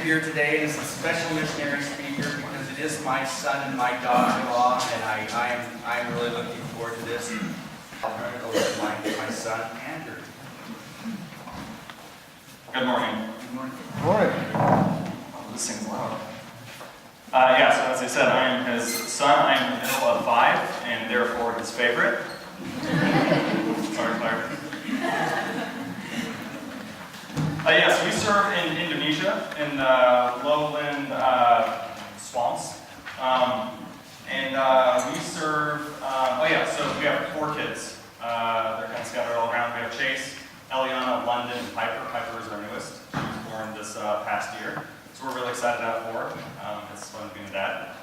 speaker here today, and it's a special missionary speaker because it is my son and my daughter-in-law, and I'm really looking forward to this. I'll turn it over to my son, Andrew. Good morning. Good morning. Good morning. Oh, this thing's loud. Yeah, so as I said, I am his son. I am the middle of 5, and therefore his favorite. Sorry, Claire. Yes, we serve in Indonesia, in lowland swamps. We serve, so we have 4 kids. They're kind of scattered all around. We have Chase, Eliana, London, and Piper. Piper is our newest. She was born this past year. So we're really excited to have 4. It's fun being a dad.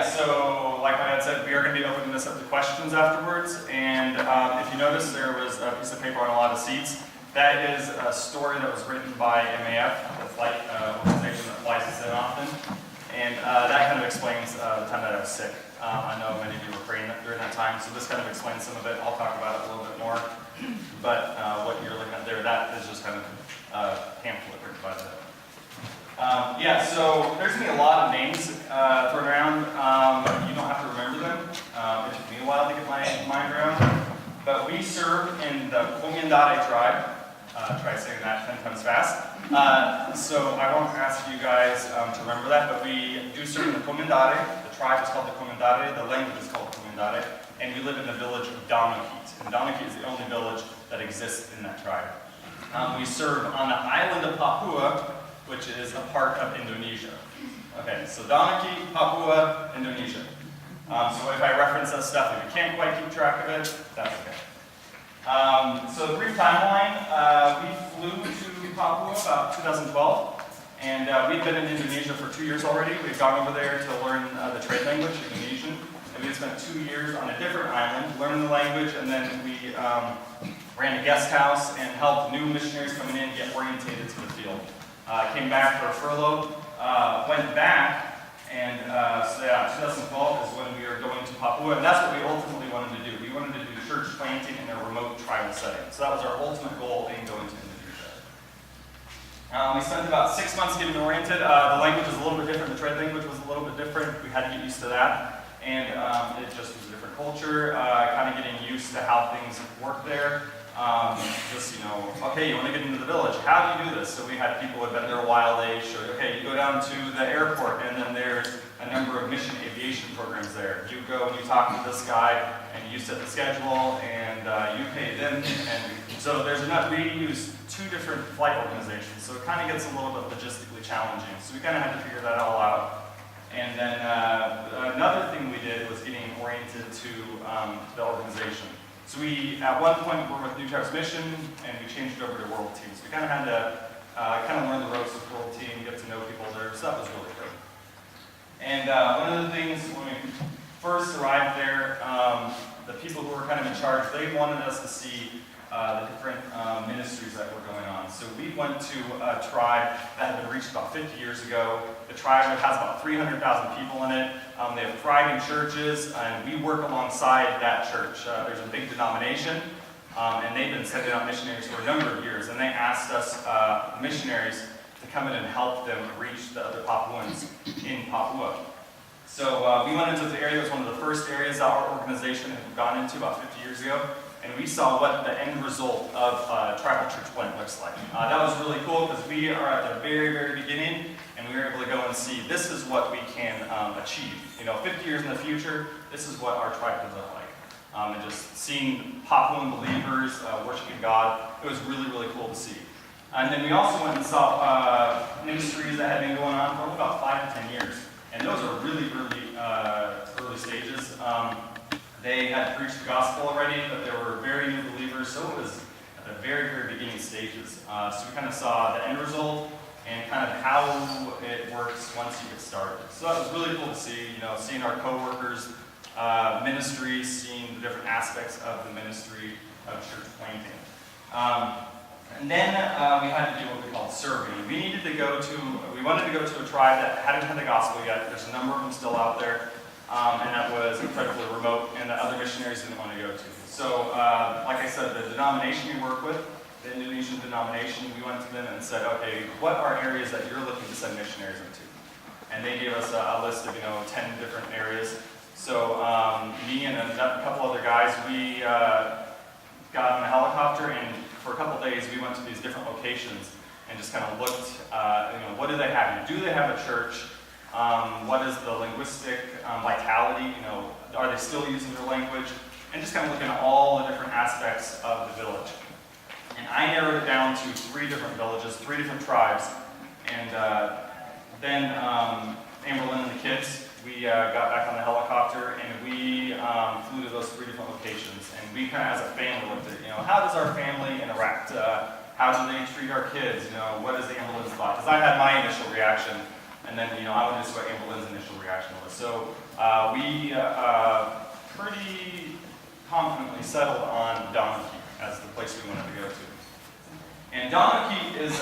So like I had said, we are going to be opening this up to questions afterwards. And if you notice, there was a piece of paper on a lot of seats. That is a story that was written by MAF, the flight organization that flies us in often. And that kind of explains the time that I was sick. I know many of you were praying during that time, so this kind of explains some of it. I'll talk about it a little bit more. But what you're looking at there, that is just kind of pamphlet written by the so there's going to be a lot of names thrown around. You don't have to remember them. It took me a while to get my mind around. But we serve in the Comendare tribe. Try saying that 10 times fast. So I won't ask you guys to remember that, but we do serve in the Comendare. The tribe is called the Comendare. The language is called Comendare. And we live in the village of Donakit. And Donakit is the only village that exists in that tribe. We serve on the island of Papua, which is a part of Indonesia. Okay, so Donakit, Papua, Indonesia. So if I reference that stuff, if you can't quite keep track of it, that's okay. So the brief timeline, we flew to Papua about 2012, and we've been in Indonesia for 2 years already. We've gone over there to learn the trade language, Indonesian, and we spent 2 years on a different island learning the language, and then we ran a guest house and helped new missionaries coming in get orientated to the field. Came back for a furlough, went back, and 2012 is when we are going to Papua, and that's what we ultimately wanted to do. We wanted to do church planting in a remote tribal setting. So that was our ultimate goal in going to Indonesia. We spent about 6 months getting oriented. The language was a little bit different. The trade language was a little bit different. We had to get used to that. And it just was a different culture, kind of getting used to how things work there. Okay, you want to get into the village. How do you do this? So we had people who had been there a while. They showed, okay, you go down to the airport, and then there's a number of mission aviation programs there. You go and you talk to this guy, and you set the schedule, and you pay them. And so we use 2 different flight organizations, so it kind of gets a little bit logistically challenging. So we kind of had to figure that all out. And then another thing we did was getting oriented to the organization. So we, at one point, were with New Types Mission, and we changed it over to World Team. So we kind of had to learn the ropes with World Team, get to know people there, so that was really good. And one of the things, when we first arrived there, the people who were kind of in charge, they wanted us to see the different ministries that were going on. So we went to a tribe that had been reached about 50 years ago. The tribe has about 300,000 people in it. They have thriving churches, and we work alongside that church. There's a big denomination, and they've been sending out missionaries for a number of years, and they asked us missionaries to come in and help them reach the other Papuans in Papua. So we went into the area. It was one of the first areas our organization had gone into about 50 years ago, and we saw what the end result of tribal church plant looks like. That was really cool because we are at the very, very beginning, and we were able to go and see this is what we can achieve. 50 years in the future, this is what our tribe could look like. And just seeing Papuan believers worshiping God, it was really, really cool to see. And then we also went and saw ministries that had been going on for about 5 to 10 years. And those are really, really early stages. They had preached the gospel already, but there were very new believers, so it was at the very, very beginning stages. So we kind of saw the end result and kind of how it works once you get started. So that was really cool to see, seeing our co-workers' ministry, seeing the different aspects of the ministry of church planting. And then we had to do what we called serving. We wanted to go to a tribe that hadn't had the gospel yet. There's a number of them still out there. And that was incredibly remote, and that other missionaries didn't want to go to. So, like I said, the denomination we work with, the Indonesian denomination, we went to them and said, okay, what are areas that you're looking to send missionaries into? And they gave us a list of 10 different areas. So me and a couple other guys, we got on a helicopter, and for a couple days we went to these different locations and just kind of looked, what do they have? Do they have a church? What is the linguistic vitality? Are they still using their language? And just kind of looking at all the different aspects of the village. And I narrowed it down to 3 different villages, 3 different tribes. And then Amberlynn and the kids, we got back on the helicopter and we flew to those 3 different locations. And we kind of, as a family, looked at, how does our family interact? How do they treat our kids? What is the Amberlynn's thought? Because I had my initial reaction, and then, I wanted to see what Amberlynn's initial reaction was. So we pretty confidently settled on Donaki as the place we wanted to go to. And Donaki is,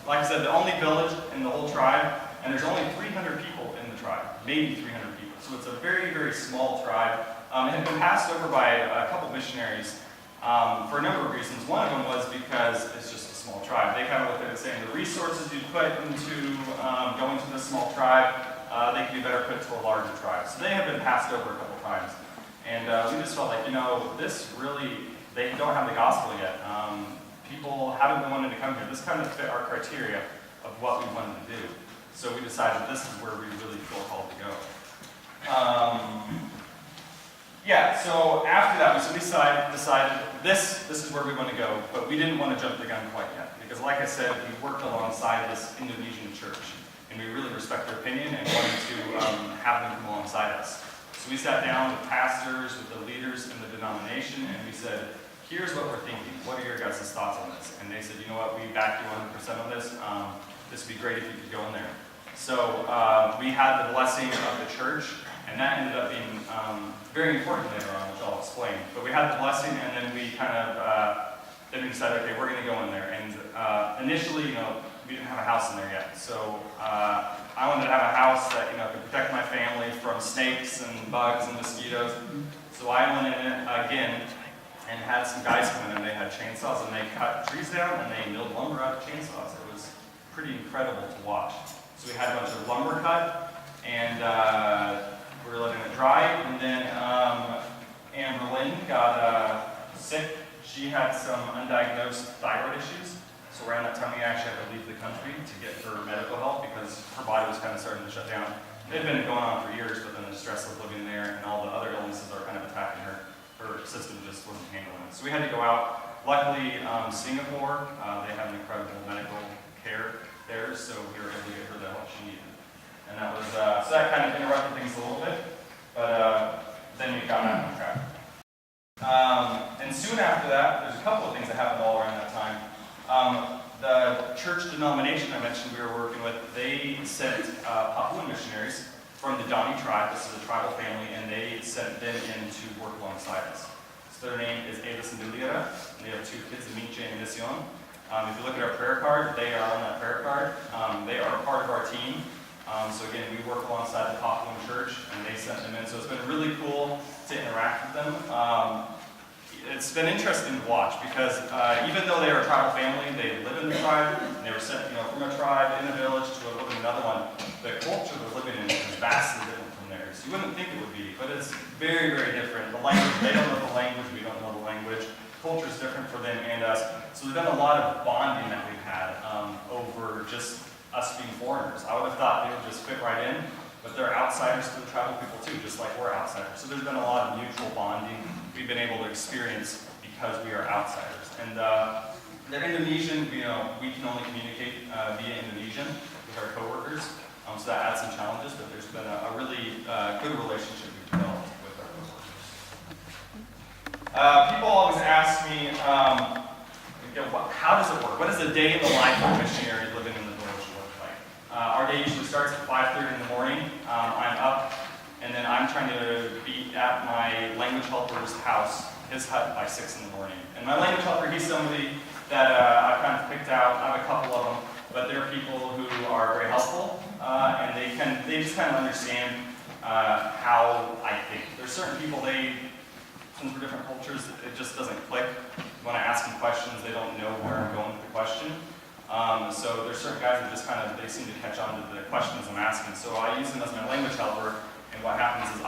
like I said, the only village in the whole tribe, and there's only 300 people in the tribe, maybe 300 people. So it's a very, very small tribe. It had been passed over by a couple missionaries for a number of reasons. One of them was because it's just a small tribe. They kind of looked at it saying the resources you put into going to this small tribe, they could be better put to a larger tribe. So they have been passed over a couple times. And we just felt like, this really, they don't have the gospel yet. People haven't been wanting to come here. This kind of fit our criteria of what we wanted to do. So we decided this is where we really feel called to go. So after that, we decided this is where we want to go, but we didn't want to jump the gun quite yet. Because like I said, we worked alongside this Indonesian church, and we really respect their opinion and wanted to have them come alongside us. So we sat down with pastors, with the leaders in the denomination, and we said, here's what we're thinking. What are your guys' thoughts on this? And they said, you know what, we back you 100% on this. This would be great if you could go in there. So we had the blessing of the church, and that ended up being very important later on, which I'll explain. But we had the blessing, and then we kind of, then we decided, okay, we're going to go in there. And initially, we didn't have a house in there yet. So I wanted to have a house that, could protect my family from snakes and bugs and mosquitoes. So I went in again and had some guys come in, and they had chainsaws, and they cut trees down, and they milled lumber out of chainsaws. It was pretty incredible to watch. So we had a bunch of lumber cut, and we were letting it dry, and then Amberlynn got sick. She had some undiagnosed thyroid issues, so around that time we actually had to leave the country to get her medical help because her body was kind of starting to shut down. It had been going on for years, but then the stress of living there and all the other illnesses are kind of attacking her. Her system just wasn't handling it. So we had to go out. Luckily, Singapore, they have an incredible medical care there, so we were able to get her the help she needed. And that was, so that kind of interrupted things a little bit, but then we got back on track. And soon after that, there's a couple of things that happened all around that time. The church denomination I mentioned we were working with, they sent Papuan missionaries from the Dani tribe. This is a tribal family, and they sent them in to work alongside us. So their name is Eva Sindulira, and they have 2 kids, Amiche and Mission. If you look at our prayer card, they are on that prayer card. They are part of our team. So again, we work alongside the Papuan church, and they sent them in. So it's been really cool to interact with them. It's been interesting to watch because even though they are a tribal family, they live in the tribe, and they were sent from a tribe in a village to another one. The culture they're living in is vastly different from theirs. You wouldn't think it would be, but it's very, very different. The language, they don't know the language, we don't know the language. Culture is different for them and us. So there's been a lot of bonding that we've had over just us being foreigners. I would have thought they would just fit right in, but they're outsiders to the tribal people too, just like we're outsiders. So there's been a lot of mutual bonding we've been able to experience because we are outsiders. And they're Indonesian, we can only communicate via Indonesian with our coworkers. So that adds some challenges, but there's been a really good relationship we've developed with our coworkers. People always ask me, how does it work? What does a day in the life of a missionary living in the village look like? Our day usually starts at 5:30 in the morning. I'm up, and then I'm trying to be at my language helper's house, his hut, by 6 in the morning. And my language helper, he's somebody that I've kind of picked out. I have a couple of them, but they're people who are very helpful, and they just kind of understand how I think. There's certain people, since we're different cultures, it just doesn't click. When I ask them questions, they don't know where I'm going with the question. So there's certain guys that just kind of, they seem to catch on to the questions I'm asking. So I use them as my language helper, and what happens is,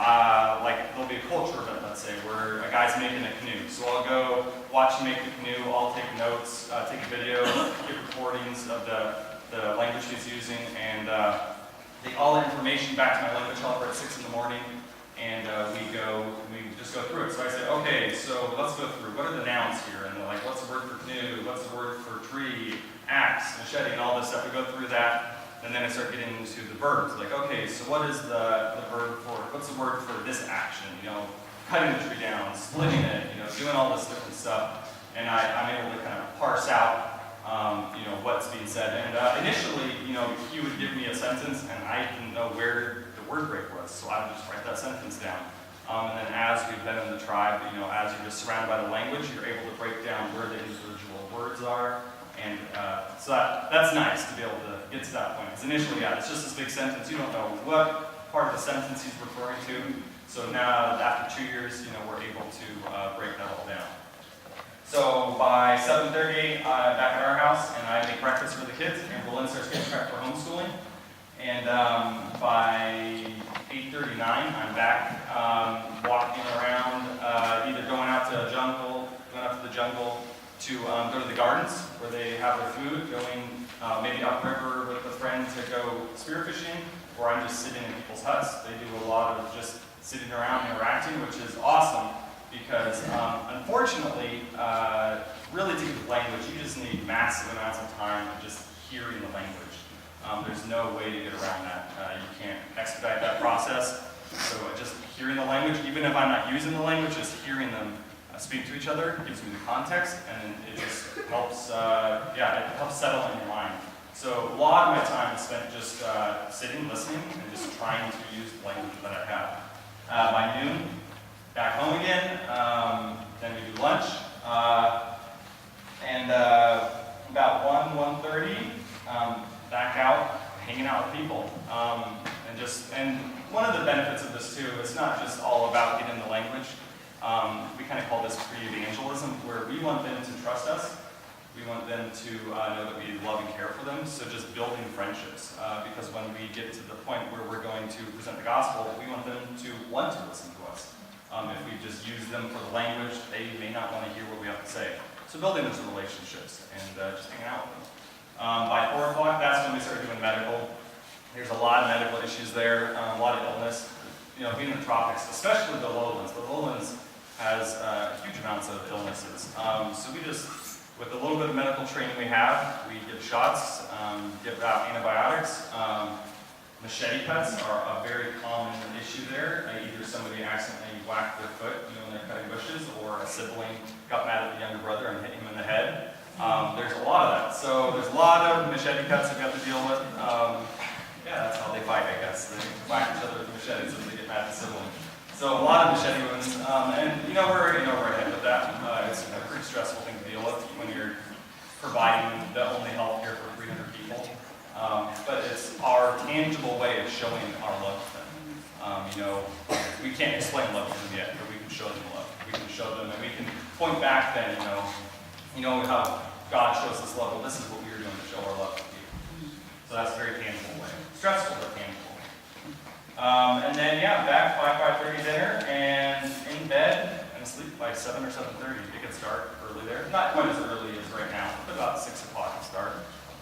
like, there'll be a culture event, let's say, where a guy's making a canoe. So I'll go watch him make the canoe, I'll take notes, take a video, get recordings of the language he's using, and take all the information back to my language helper at 6 in the morning, and we just go through it. So I say, okay, so let's go through, what are the nouns here? And they're like, what's the word for canoe? What's the word for tree, axe, machete, and all this stuff. We go through that, and then I start getting into the verbs. Like, okay, so what is the verb for, what's the word for this action? You know, cutting the tree down, splitting it, you know, doing all this different stuff. And I'm able to kind of parse out you know, what's being said. And initially, you know, he would give me a sentence, and I didn't know where the word break was, so I would just write that sentence down. And then as we've been in the tribe, you know, as you're just surrounded by the language, you're able to break down where the individual words are. And so that's nice to be able to get to that point. Because initially, yeah, it's just this big sentence. You don't know what part of the sentence he's referring to. So now, after 2 years, you know, we're able to break that all down. So by 7:30, I'm back at our house, and I make breakfast for the kids, and Berlin starts getting prepped for homeschooling. And by 8:39, I'm back walking around, either going out to the jungle, to go to the gardens where they have their food, going maybe upriver with a friend to go spearfishing, or I'm just sitting in people's huts. They do a lot of just sitting around interacting, which is awesome because unfortunately, really to get the language, you just need massive amounts of time of just hearing the language. There's no way to get around that. You can't expedite that process. So just hearing the language, even if I'm not using the language, just hearing them speak to each other gives me the context, and then it just helps, it helps settle in your mind. So a lot of my time is spent just sitting, listening, and just trying to use the language that I have. By noon, back home again, then we do lunch, and about 1:30, back out, hanging out with people. And one of the benefits of this too, it's not just all about getting the language. We kind of call this pre-evangelism, where we want them to trust us. We want them to know that we love and care for them. So just building friendships, because when we get to the point where we're going to present the gospel, we want them to want to listen to us. If we just use them for the language, they may not want to hear what we have to say. So building those relationships and just hanging out with them. By 4 o'clock, that's when we start doing medical. There's a lot of medical issues there, a lot of illness. You know, being in the tropics, especially the lowlands. The lowlands has huge amounts of illnesses. So we just, with a little bit of medical training we have, we give shots, give out antibiotics. Machete cuts are a very common issue there. Either somebody accidentally whacked their foot, you know, when they're cutting bushes, or a sibling got mad at the younger brother and hit him in the head. There's a lot of that. So there's a lot of machete cuts that we have to deal with. Yeah, that's how they fight, I guess. They whack each other with machetes as they get mad at the sibling. So a lot of machete wounds, and you know where we're headed with that. It's a pretty stressful thing to deal with when you're providing the only health care for 300 people. But it's our tangible way of showing our love to them. You know, we can't explain love to them yet, but we can show them love. We can show them, and we can point back then. You know how God shows us love. Well, this is what we are doing to show our love to you. So that's a very tangible way. Stressful, but tangible. And then, back by 5:30 dinner, and in bed and asleep by 7 or 7:30. It gets dark early there. Not quite as early as right now, but about 6 o'clock it's dark.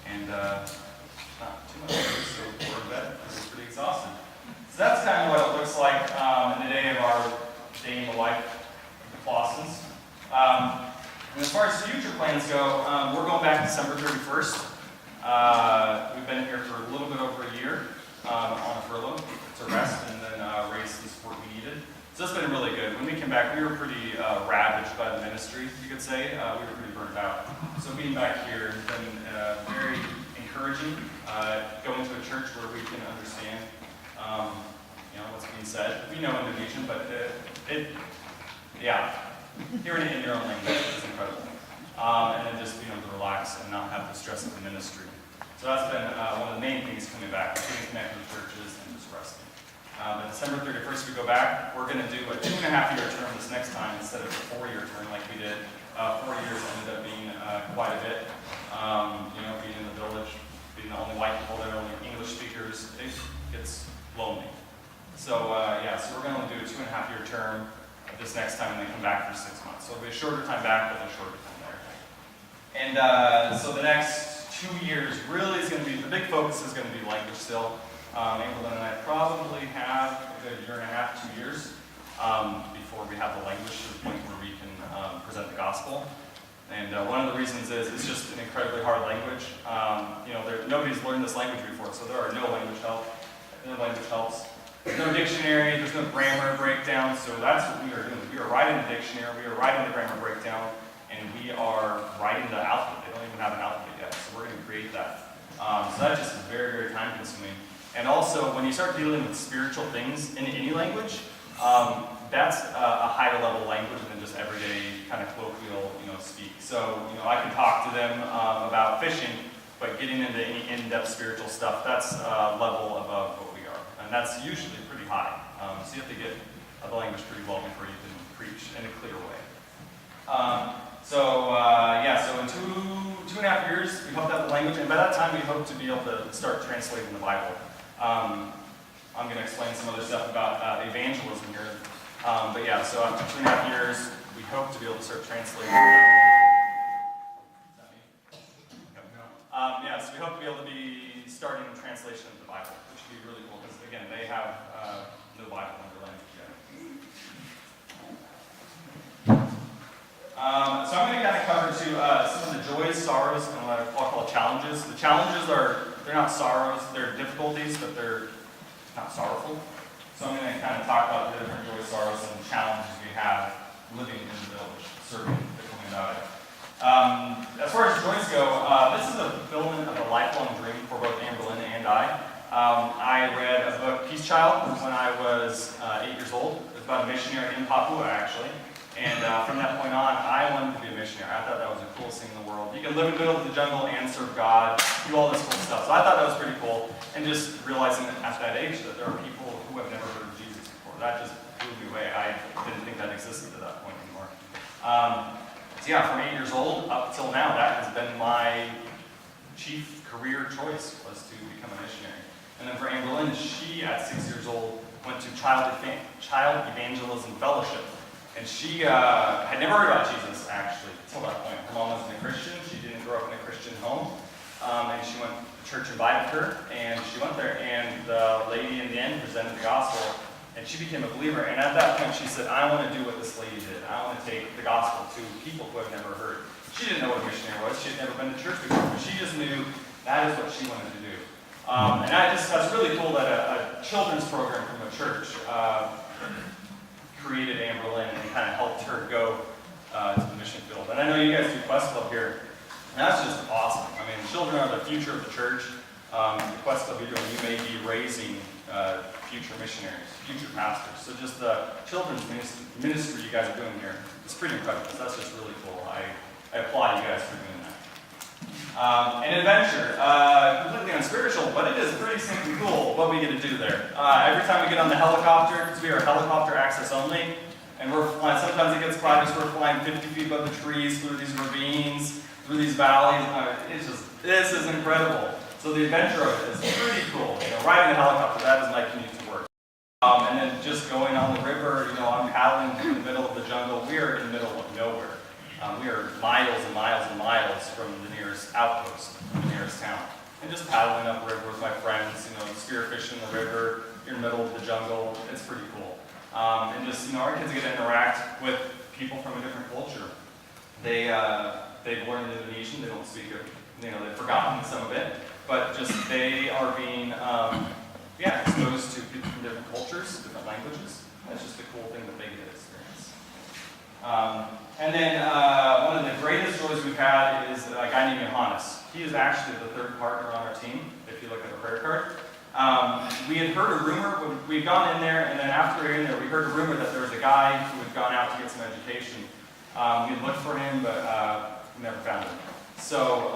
And not too much early, so we're in bed. It's pretty exhausted. So that's kind of what it looks like in the day of our day in the life of the Claussens. And as far as future plans go, we're going back December 31st. We've been here for a little bit over a year on a furlough to rest and then raise the support we needed. So it's been really good. When we came back, we were pretty ravaged by the ministry, you could say. We were pretty burnt out. So being back here has been very encouraging. Going to a church where we can understand what's being said. We know Indonesian, but hearing it in your own language is incredible. And then just being able to relax and not have the stress of the ministry. So that's been one of the main things coming back, getting connected with churches and just resting. But December 31st, we go back. We're going to do a 2.5-year term this next time instead of a 4-year term like we did. 4 years ended up being quite a bit. Being in the village, being the only white people there, only English speakers, it gets lonely. So so we're going to do a 2.5-year term this next time and then come back for 6 months. So it'll be a shorter time back, but a shorter time there. And so the next 2 years really is going to be, the big focus is going to be language still. Amberlynn and I probably have a good 1.5 to 2 years before we have the language to the point where we can present the gospel. And one of the reasons is it's just an incredibly hard language. Nobody's learned this language before, so there are no language helps. There's no dictionary, there's no grammar breakdown, so that's what we are doing. We are writing the dictionary, we are writing the grammar breakdown, and we are writing the alphabet. They don't even have an alphabet yet, so we're going to create that. So that just is very, very time consuming. And also, when you start dealing with spiritual things in any language, that's a higher level language than just everyday kind of colloquial, speak. So, I can talk to them about fishing, but getting into any in-depth spiritual stuff, that's a level above what we are. And that's usually pretty high. So you have to get the language pretty well before you can preach in a clear way. So in 2.5 years, we hope to have the language, and by that time, we hope to be able to start translating the Bible. I'm going to explain some other stuff about evangelism here. So after 2.5 years, we hope to be able to start translating. So we hope to be able to be starting the translation of the Bible, which would be really cool, because again, they have no Bible in their language yet. So I'm going to kind of cover some of the joys, sorrows, and what I'll call challenges. The challenges they're not sorrows, they're difficulties, but they're not sorrowful. So I'm going to kind of talk about the different joys, sorrows, and challenges we have living in the village, serving the community. As far as joys go, this is a fulfillment of a lifelong dream for both Amberlynn and I. I read a book, Peace Child, when I was 8 years old. It was about a missionary in Papua, actually. And from that point on, I wanted to be a missionary. I thought that was the coolest thing in the world. You can live in the middle of the jungle and serve God, do all this cool stuff. So I thought that was pretty cool. And just realizing that at that age that there are people who have never heard of Jesus before. That just blew me away. I didn't think that existed at that point anymore. From 8 years old up till now, that has been my chief career choice, was to become a missionary. And then for Amberlynn, she at 6 years old went to Child Evangelism Fellowship. And she had never heard about Jesus, actually, until that point. Her mom wasn't a Christian. She didn't grow up in a Christian home. And she went, the church invited her, and she went there, and the lady in the end presented the gospel, and she became a believer. And at that point, she said, I want to do what this lady did. I want to take the gospel to people who have never heard. She didn't know what a missionary was. She had never been to church before, but she just knew that is what she wanted to do. And that's really cool that a children's program from a church created Amberlynn and kind of helped her go to the mission field. And I know you guys do Quest Club here, and that's just awesome. I mean, children are the future of the church. The Quest Club you're doing, you may be raising future missionaries, future pastors. So just the children's ministry you guys are doing here, it's pretty incredible. So that's just really cool. I applaud you guys for doing that. An adventure, completely unspiritual, but it is pretty stinking cool what we get to do there. Every time we get on the helicopter, because we are helicopter access only, and we're flying, sometimes it gets quiet as we're flying 50 feet above the trees, through these ravines, through these valleys. This is incredible. So the adventure of it is pretty cool. Riding a helicopter, that is my commute to work. And then just going on the river, I'm paddling in the middle of the jungle. We are in the middle of nowhere. We are miles and miles and miles from the nearest outpost, the nearest town. And just paddling up river with my friends, spearfishing the river, you're in the middle of the jungle. It's pretty cool. And just, our kids get to interact with people from a different culture. They've learned Indonesian, they don't speak it, they've forgotten some of it, but just they are being, exposed to people from different cultures, different languages. That's just a cool thing that they get to experience. And then one of the greatest joys we've had is a guy named Johannes. He is actually the third partner on our team, if you look at the prayer card. We had heard a rumor, we'd gone in there, and then after we were in there, we heard a rumor that there was a guy who had gone out to get some education. We looked for him, but we never found him. So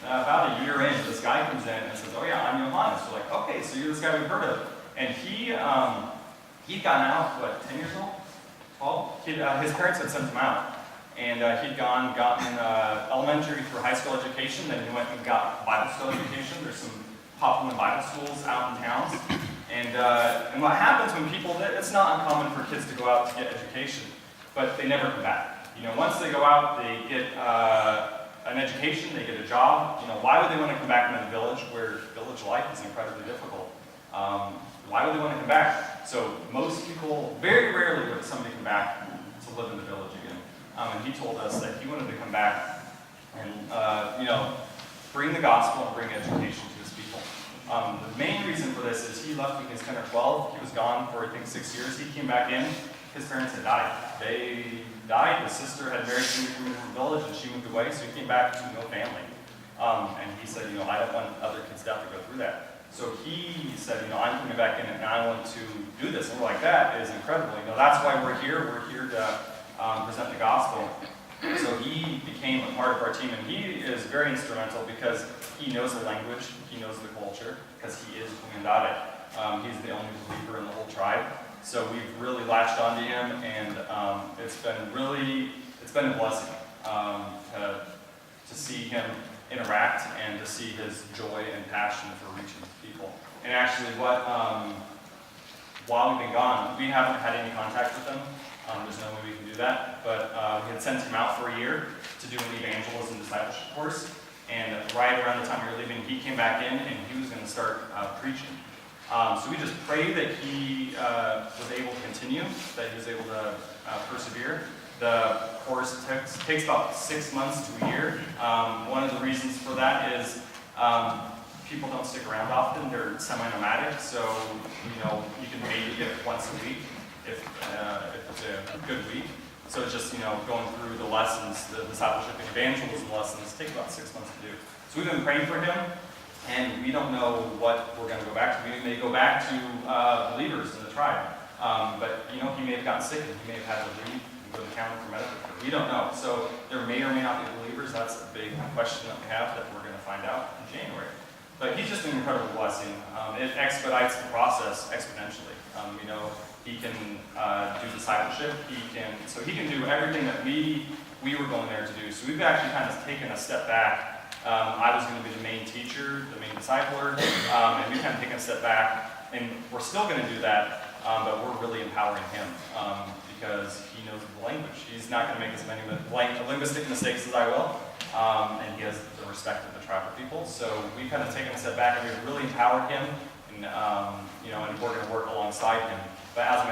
about a year in, this guy comes in and says, oh yeah, I'm Johannes. We're like, okay, so you're this guy we've heard of. And he'd gotten out, what, 10 years old? 12? His parents had sent him out. And he'd gotten elementary through high school education, then he went and got Bible school education. There's some popular Bible schools out in towns. And what happens when people, it's not uncommon for kids to go out to get education, but they never come back. You know, once they go out, they get an education, they get a job. You know, why would they want to come back into the village where village life is incredibly difficult? Why would they want to come back? So most people, very rarely would somebody come back to live in the village again. And he told us that he wanted to come back and, you know, bring the gospel and bring education to his people. The main reason for this is he left when he was 10 or 12. He was gone for, I think, 6 years. He came back in. His parents had died. They died. His sister had married somebody from a different village, and she moved away, so he came back to no family. And he said, you know, I don't want other kids to have to go through that. So he said, you know, I'm coming back in and I want to do this. And we're like, that is incredible. You know, that's why we're here. We're here to present the gospel. So he became a part of our team, and he is very instrumental because he knows the language, he knows the culture, because he is Kumandare. He's the only believer in the whole tribe. So we've really latched onto him, and it's been a blessing to see him interact and to see his joy and passion for reaching people. And actually, while we've been gone, we haven't had any contact with him. There's no way we can do that, but we had sent him out for a year to do an evangelism discipleship course, and right around the time we were leaving, he came back in and he was going to start preaching. So we just prayed that he was able to continue, that he was able to persevere. The course takes about 6 months to a year. One of the reasons for that is people don't stick around often. They're semi-nomadic, so you know you can maybe get it once a week if it's a good week. So it's just, you know, going through the lessons, the discipleship and evangelism lessons take about 6 months to do. So we've been praying for him, and we don't know what we're going to go back to. We may go back to believers in the tribe, but you know, he may have gotten sick and he may have had to leave and go to the county for medical care. We don't know. So there may or may not be believers. That's a big question that we have that we're going to find out in January. But he's just an incredible blessing. It expedites the process exponentially. You know, he can do discipleship. He can do everything that we were going there to do. So we've actually kind of taken a step back. I was going to be the main teacher, the main discipler, and we've kind of taken a step back. And we're still going to do that, but we're really empowering him because he knows the language. He's not going to make as many linguistic mistakes as I will, and he has the respect of the tribal people. So we've kind of taken a step back, and we've really empowered him, and you know, and we're going to work alongside him. But as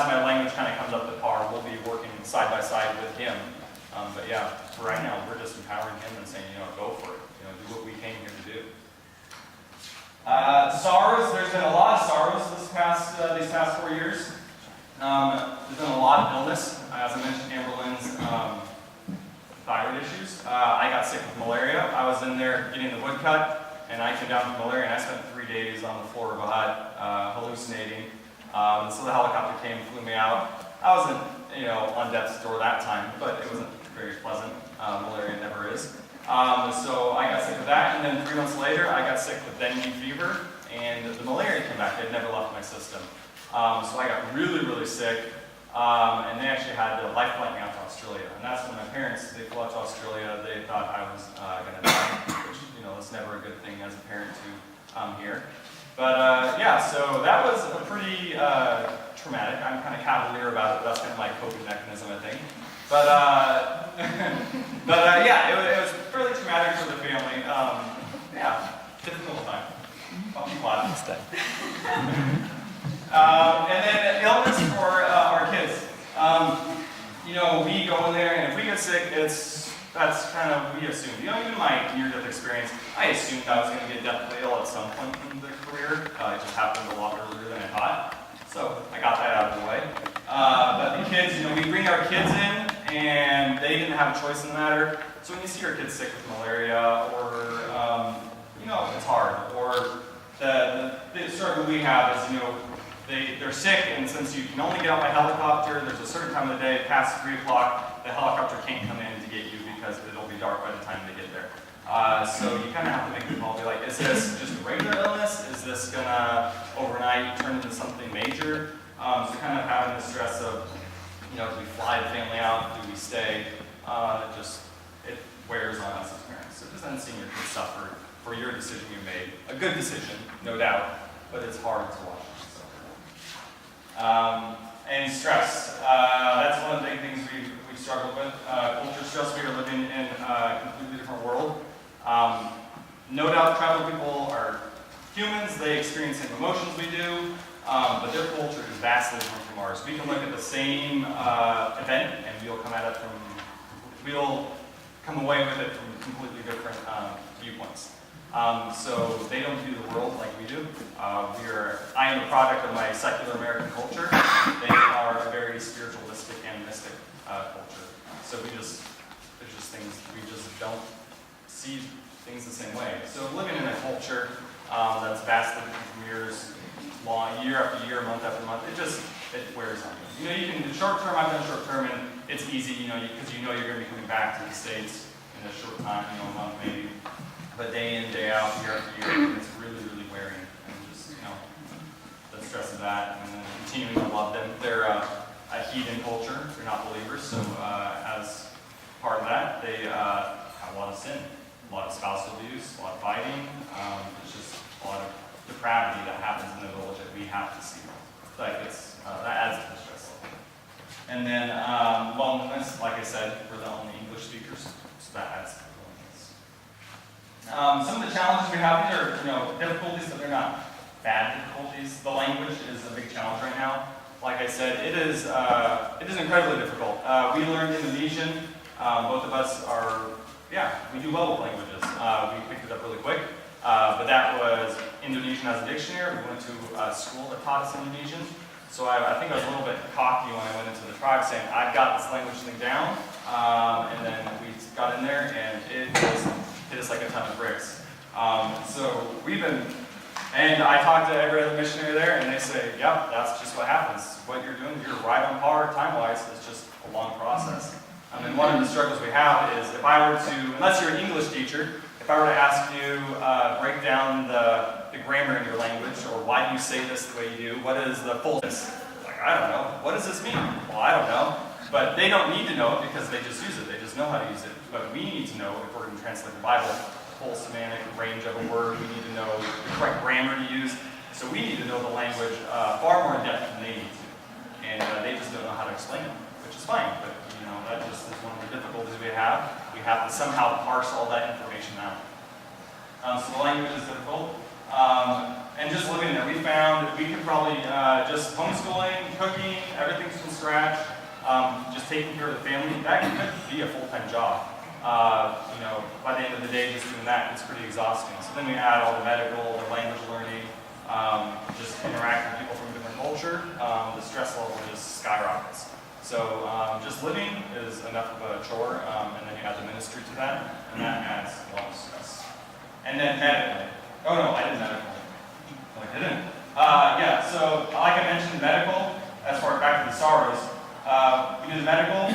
my language kind of comes up to par, we'll be working side by side with him. But yeah, for right now, we're just empowering him and saying, you know, go for it. You know, do what we came here to do. Sorrows. There's been a lot of sorrows these past 4 years. There's been a lot of illness. As I mentioned, Amberlynn's thyroid issues. I got sick with malaria. I was in there getting the wood cut, and I came down with malaria, and I spent 3 days on the floor of a hut hallucinating. So the helicopter came and flew me out. I wasn't, you know, on death's door that time, but it wasn't very pleasant. Malaria never is. So I got sick with that, and then 3 months later, I got sick with dengue fever, and the malaria came back. It never left my system. So I got really, really sick, and they actually had to life flight me out to Australia. And that's when my parents, they flew out to Australia. They thought I was going to die, which, you know, that's never a good thing as a parent to hear. But yeah, so that was a pretty traumatic. I'm kind of cavalier about it, but that's kind of my coping mechanism, I think. But yeah, it was fairly traumatic for the family. Yeah, difficult time. I'll be glad. And then illness for our kids. You know, we go in there, and if we get sick, that's kind of, we assumed. You know, even my near-death experience, I assumed I was going to get deathly ill at some point in the career. It just happened a lot earlier than I thought. So I got that out of the way. But the kids, you know, we bring our kids in, and they didn't have a choice in the matter. So when you see our kids sick with malaria, or, you know, it's hard. Or the struggle we have is, you know, they're sick, and since you can only get out by helicopter, there's a certain time of the day, past 3 o'clock, the helicopter can't come in to get you because it'll be dark by the time they get there. So you kind of have to make the call, be like, is this just a regular illness? Is this gonna overnight turn into something major? So kind of having the stress of, do we fly the family out? Do we stay? It wears on us as parents. So just then seeing your kids suffer for your decision you made. A good decision, no doubt, but it's hard to watch them suffer. And stress. That's one of the big things we struggled with. Culture stress, we are living in a completely different world. No doubt tribal people are humans, they experience the same emotions we do, but their culture is vastly different from ours. We can look at the same event and we'll come away with it from completely different viewpoints. So they don't view the world like we do. I am a product of my secular American culture. They are a very spiritualistic and mystic culture. So there's just things, we just don't see things the same way. So living in a culture that's vastly different from yours, year after year, month after month, it wears on you. You can, short term, I've done short term, and it's easy, because you're going to be coming back to the States in a short time, a month maybe. But day in, day out, year after year, it's really, really wearing. And just, the stress of that, and then continuing to love them. They're a heathen culture, they're not believers, so as part of that, they have a lot of sin, a lot of spousal abuse, a lot of fighting. It's just a lot of depravity that happens in the village that we have to see. That adds to the stress level. And then loneliness, like I said, we're the only English speakers, so that adds to the loneliness. Some of the challenges we have here are, difficulties, but they're not bad difficulties. The language is a big challenge right now. Like I said, it is incredibly difficult. We learned Indonesian. Both of us we do well with languages. We picked it up really quick. But that was Indonesian as a dictionary. We went to a school that taught us Indonesian. So I think I was a little bit cocky when I went into the tribe saying, I've got this language thing down. And then we got in there and it hit us like a ton of bricks. And I talked to every other missionary there and they say, yep, that's just what happens. What you're doing, you're right on par time-wise. It's just a long process. And one of the struggles we have is if I were to, unless you're an English teacher, if I were to ask you, break down the grammar in your language, or why do you say this the way you do, what is the fullness? Like, I don't know. What does this mean? Well, I don't know. But they don't need to know it because they just use it. They just know how to use it. But we need to know, if we're going to translate the Bible, the full semantic range of a word. We need to know the correct grammar to use. So we need to know the language far more in depth than they need to. And they just don't know how to explain it, which is fine. But that just is one of the difficulties we have. We have to somehow parse all that information out. So the language is difficult. And just looking at it, we found we could probably just homeschooling, cooking, everything from scratch, just taking care of the family, that could be a full-time job. By the end of the day, just doing that, it's pretty exhausting. So then we add all the medical, the language learning, just interacting with people from a different culture, the stress level just skyrockets. So just living is enough of a chore, and then you add the ministry to that, and that adds a lot of stress. And then medical. Oh no, I did medical. No, I didn't. So like I mentioned, medical, as far back to the sorrows, we do the medical,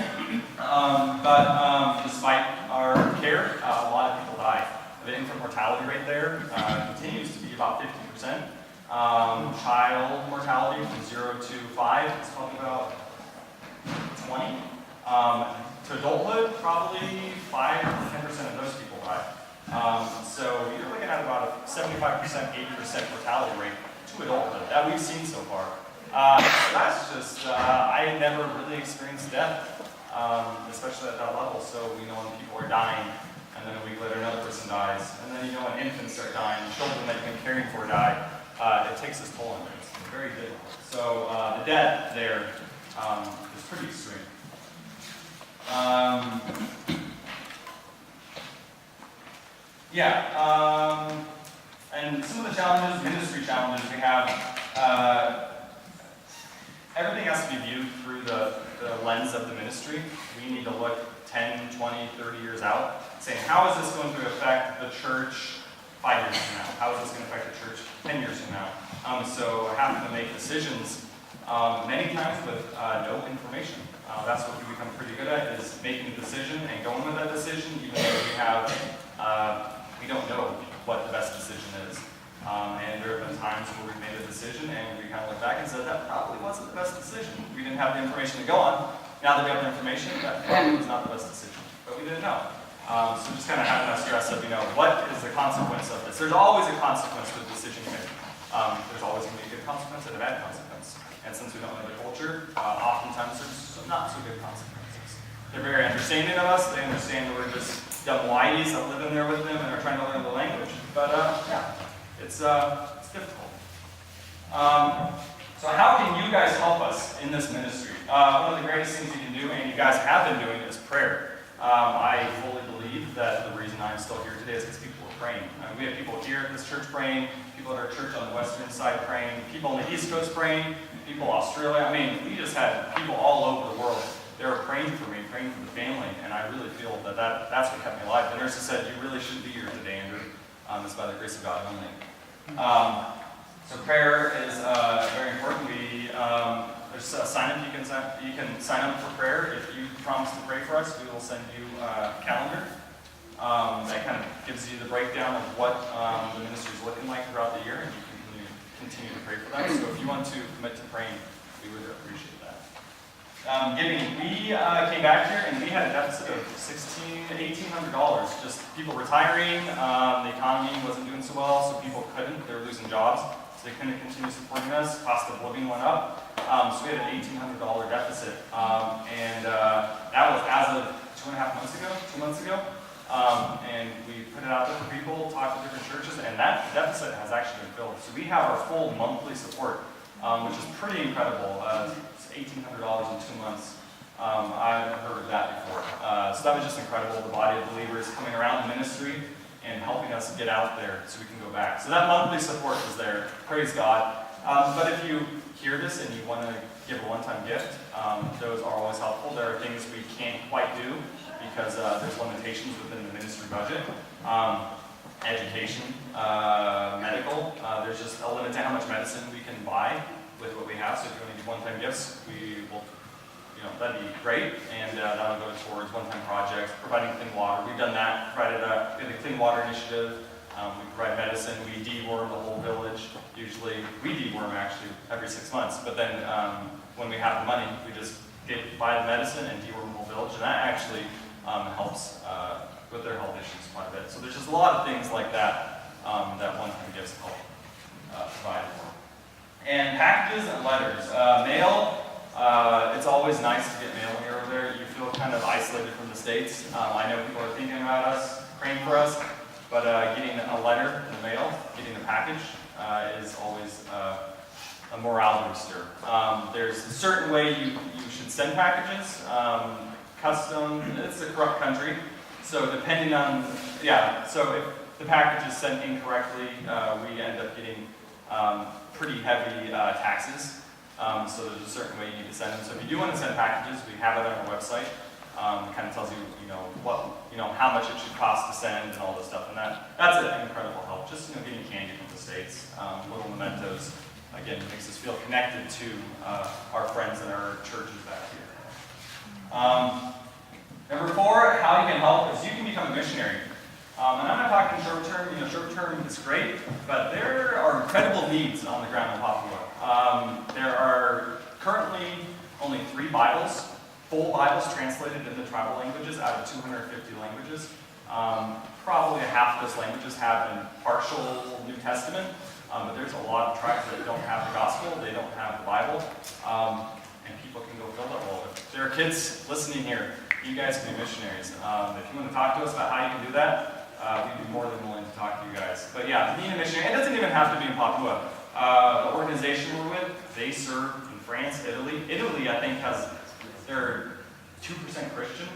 but despite our care, a lot of people die. The infant mortality rate there continues to be about 50%. Child mortality from 0 to 5 is probably about 20. To adulthood, probably 5 to 10% of those people die. So you're looking at about a 75%, 80% mortality rate to adulthood that we've seen so far. That's just, I never really experienced death, especially at that level. So we know when people are dying, and then a week later another person dies, and then when infants start dying, children that you've been caring for die, it takes its toll on them. It's very difficult. So the death there is pretty extreme. And some of the challenges, ministry challenges we have, everything has to be viewed through the lens of the ministry. We need to look 10, 20, 30 years out, saying how is this going to affect the church 5 years from now? How is this going to affect the church 10 years from now? So having to make decisions many times with no information. That's what we become pretty good at, is making a decision and going with that decision, even though we don't know what the best decision is. And there have been times where we made a decision and we kind of looked back and said that probably wasn't the best decision. We didn't have the information to go on. Now that we have the information, that probably was not the best decision, but we didn't know. So just kind of having that stress of, what is the consequence of this? There's always a consequence to the decision you make. There's always going to be a good consequence and a bad consequence. And since we don't know the culture, oftentimes there's some not so good consequences. They're very understanding of us. They understand that we're just dumb whiteys that live in there with them and are trying to learn the language. But yeah, it's difficult. So how can you guys help us in this ministry? One of the greatest things you can do, and you guys have been doing, is prayer. I fully believe that the reason I'm still here today is because people are praying. We have people here at this church praying, people at our church on the western side praying, people on the east coast praying, people in Australia. We just had people all over the world. They were praying for me, praying for the family, and I really feel that's what kept me alive. The nurses said, "You really shouldn't be here today, Andrew. It's by the grace of God only." So prayer is very important. There's a sign up you can sign up for prayer. If you promise to pray for us, we will send you a calendar that kind of gives you the breakdown of what the ministry is looking like throughout the year, and you can continue to pray for that. So if you want to commit to praying, we would appreciate that. Giving, we came back here and we had a deficit of $1,800. Just people retiring, the economy wasn't doing so well, so people couldn't. They were losing jobs, so they couldn't continue supporting us. Cost of living went up. So we had an $1,800 deficit, and that was as of 2 months ago, and we put it out there for people, talked to different churches, and that deficit has actually been filled. So we have our full monthly support, which is pretty incredible. It's $1,800 in 2 months. I've never heard of that before. So that was just incredible. The body of believers coming around the ministry and helping us get out there so we can go back. So that monthly support is there. Praise God. But if you hear this and you want to give a one-time gift, those are always helpful. There are things we can't quite do because there's limitations within the ministry budget. Education, medical, there's just a limit to how much medicine we can buy with what we have. So if you want to do one-time gifts, we will, that'd be great. And that'll go towards one-time projects, providing clean water. We've done that, provided we have the Clean Water Initiative. We provide medicine, we deworm the whole village. Usually, we deworm actually every 6 months, but then when we have the money, we just buy the medicine and deworm the whole village, and that actually helps with their health issues quite a bit. So there's just a lot of things like that that one-time gifts help provide for. And packages and letters. Mail, it's always nice to get mail when you're over there. You feel kind of isolated from the States. I know people are thinking about us, praying for us. But getting a letter in the mail, getting a package, is always a morale booster. There's a certain way you should send packages. Custom, it's a corrupt country. So depending on, so if the package is sent incorrectly, we end up getting pretty heavy taxes. So there's a certain way you need to send them. So if you do want to send packages, we have it on our website. It kind of tells you, how much it should cost to send and all this stuff, and that's an incredible help. Just getting candy from the States, little mementos, again, makes us feel connected to our friends and our churches back here. Number 4, how you can help is you can become a missionary. And I'm not talking short term. Short term is great, but there are incredible needs on the ground in Papua. There are currently only 3 Bibles. Full Bibles translated into tribal languages out of 250 languages. Probably a half of those languages have a partial New Testament, but there's a lot of tribes that don't have the gospel, they don't have the Bible, and people can go fill that role. If there are kids listening here, you guys can be missionaries. If you want to talk to us about how you can do that, we'd be more than willing to talk to you guys. But yeah, being a missionary, it doesn't even have to be in Papua. The organization we're with, they serve in France, Italy. Italy, I think, they're 2% Christian.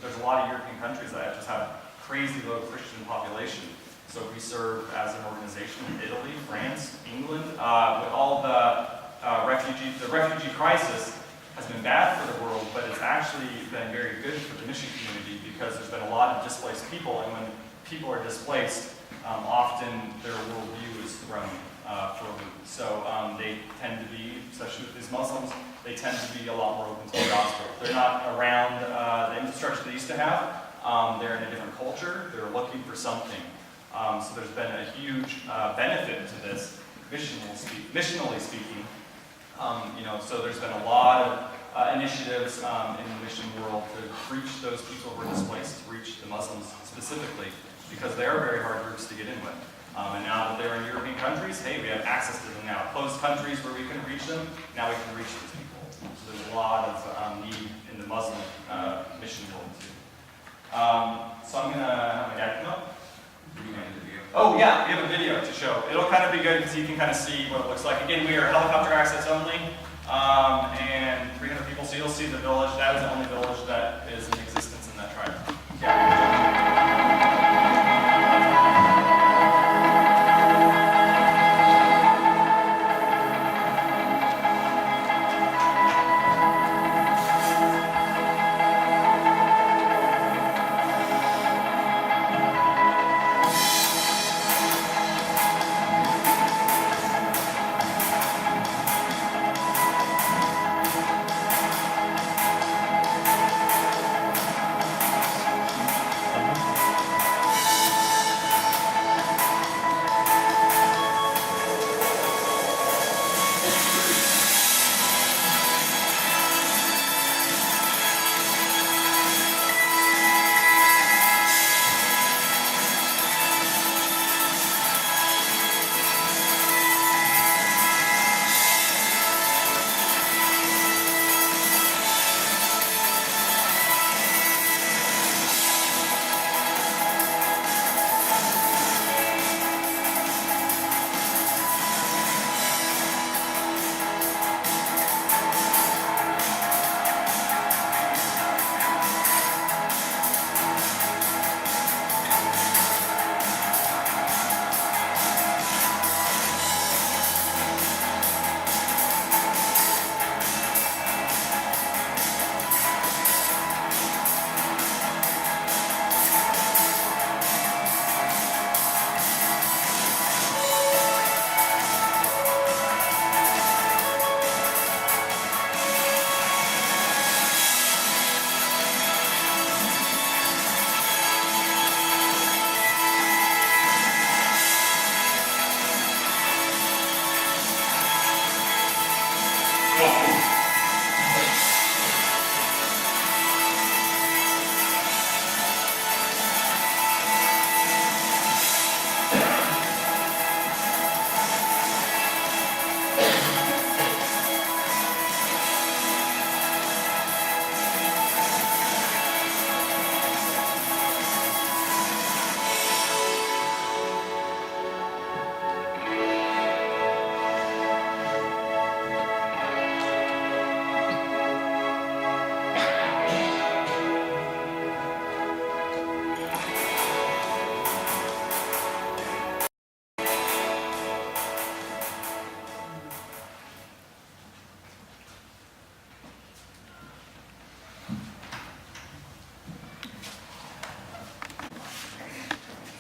There's a lot of European countries that just have crazy low Christian population. So we serve as an organization in Italy, France, England, with all the refugee crisis has been bad for the world, but it's actually been very good for the mission community because there's been a lot of displaced people, and when people are displaced, often their worldview is thrown for a loop. So they tend tend to be, especially with these Muslims, they tend to be a lot more open to the gospel. They're not around the infrastructure they used to have. They're in a different culture. They're looking for something. So there's been a huge benefit to this, missionally speaking. So there's been a lot of initiatives in the mission world to reach those people who are displaced, to reach the Muslims specifically, because they are very hard groups to get in with. And now that they're in European countries, hey, we have access to them now. Closed countries where we can reach them, now we can reach these people. So there's a lot of need in the Muslim mission world too. So I'm gonna have my dad come up. Oh yeah, we have a video to show. It'll kind of be good because you can kind of see what it looks like. Again, we are helicopter access only, and 300 people. So you'll see the village. That is the only village that is in existence in that tribe. Yeah.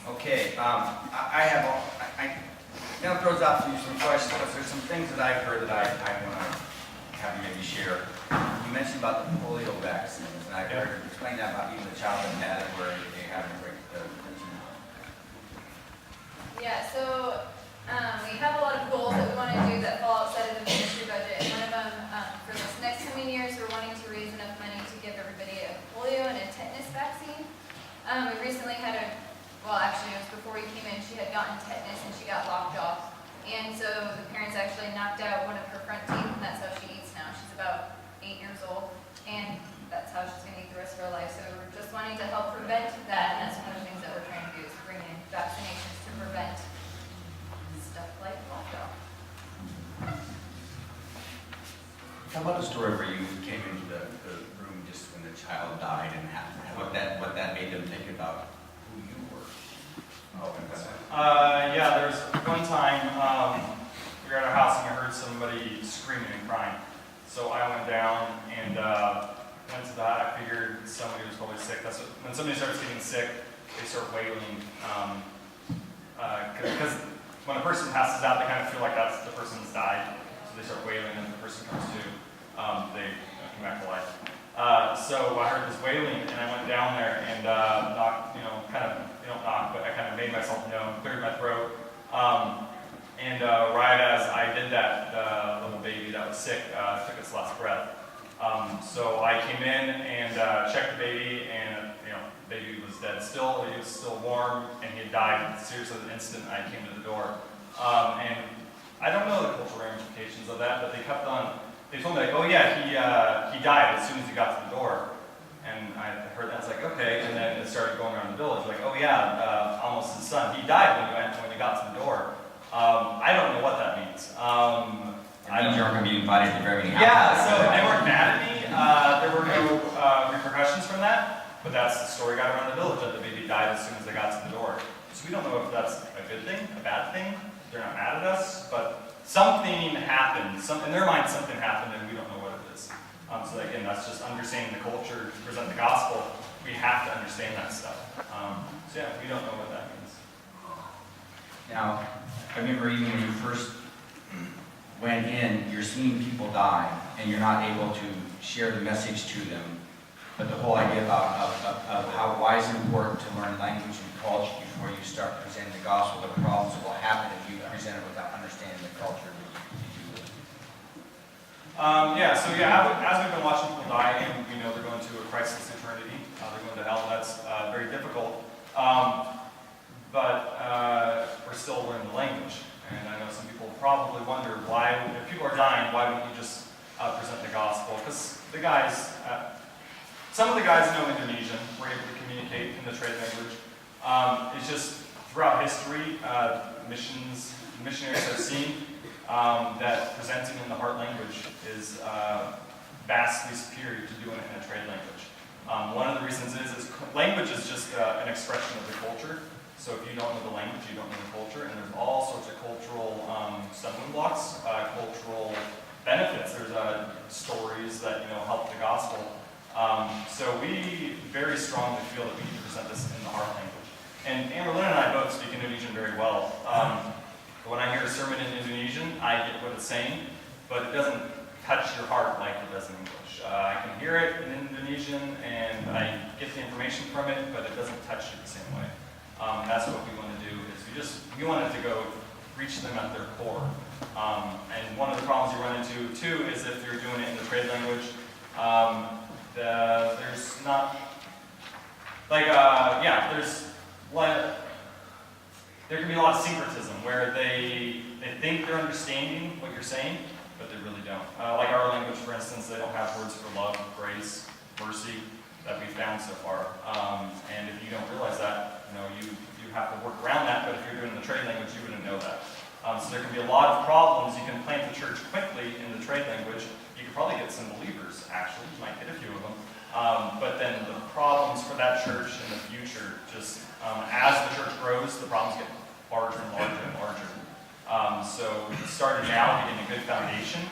Okay, I kind of throws out to you some questions, because there's some things that I've heard that I want to have you maybe share. You mentioned about the polio vaccines, and I've heard you explain that about even the child that had it, where they had a break the Yeah, so we have a lot of goals that we want to do that fall outside of the ministry budget. And one of them, for this next coming years, we're wanting to raise enough money to give everybody a polio and a tetanus vaccine. We recently had well actually it was before we came in, she had gotten tetanus and she got lockjaw. And so the parents actually knocked out one of her front teeth, and that's how she eats now. She's about 8 years old, and that's how she's going to eat the rest of her life. So we're just wanting to help prevent that, and that's one of the things that we're trying to do, is bring in vaccinations to prevent stuff like lockjaw. Tell about a story where you came into the room just when the child died, and what that made them think about who you were. Yeah, there's one time we were at our house and I heard somebody screaming and crying. So I went down and went to that. I figured somebody was probably sick. That's when somebody starts getting sick, they start wailing. Because when a person passes out, they kind of feel like that's the person's died. So they start wailing, and the person comes to, they come back to life. So I heard this wailing, and I went down there and knocked, but I kind of made myself known, cleared my throat. Right as I did that, the little baby that was sick took its last breath. So I came in and checked the baby, and the baby was dead still. He was still warm, and he had died seriously the instant I came to the door. And I don't know the cultural ramifications of that, but they kept on. They told me like, oh yeah, he died as soon as he got to the door. And I heard that, I was like, okay. And then it started going around the village, like, oh yeah, almost his son. He died when he got to the door. I don't know what that means. I mean, you're going to be invited to everything. Yeah, so they weren't mad at me. There were no repercussions from that, but that's the story got around the village, that the baby died as soon as they got to the door. So we don't know if that's a good thing, a bad thing. They're not mad at us, but something happened. In their mind, something happened, and we don't know what it is. So again, that's just understanding the culture to present the gospel. We have to understand that stuff. So yeah, we don't know what that means. Now, I remember even when you first went in, you're seeing people die, and you're not able to share the message to them. But the whole idea of why it's important to learn language and culture before you start presenting the gospel, the problems that will happen if you present it without understanding the culture. As we've been watching people die, and we know they're going to a Christless eternity, they're going to hell, that's very difficult. But we're still learning the language. And I know some people probably wonder why, if people are dying, why don't you just present the gospel? Because the guys, some of the guys know Indonesian, we're able to communicate in the trade language. It's just throughout history, missionaries have seen that presenting in the heart language is vastly superior to doing it in a trade language. One of the reasons is language is just an expression of the culture. So if you don't know the language, you don't know the culture, and there's all sorts of cultural stumbling blocks, cultural benefits. There's stories that help the gospel. So we very strongly feel that we need to present this in the heart language. And Amberlyn and I both speak Indonesian very well. When I hear a sermon in Indonesian, I get what it's saying, but it doesn't touch your heart like it does in English. I can hear it in Indonesian, and I get the information from it, but it doesn't touch you the same way. That's what we want to do, is we want it to go reach them at their core. And one of the problems you run into, too, is if you're doing it in the trade language, there's not, there can be a lot of syncretism where they think they're understanding what you're saying, but they really don't. Like our language, for instance, they don't have words for love, grace, mercy that we've found so far. And if you don't realize that, you have to work around that, but if you're doing the trade language, you wouldn't know that. So there can be a lot of problems. You can plant the church quickly in the trade language. You could probably get some believers, actually. You might get a few of them. But then the problems for that church in the future, just as the church grows, the problems get larger and larger and larger. So starting now, getting a good foundation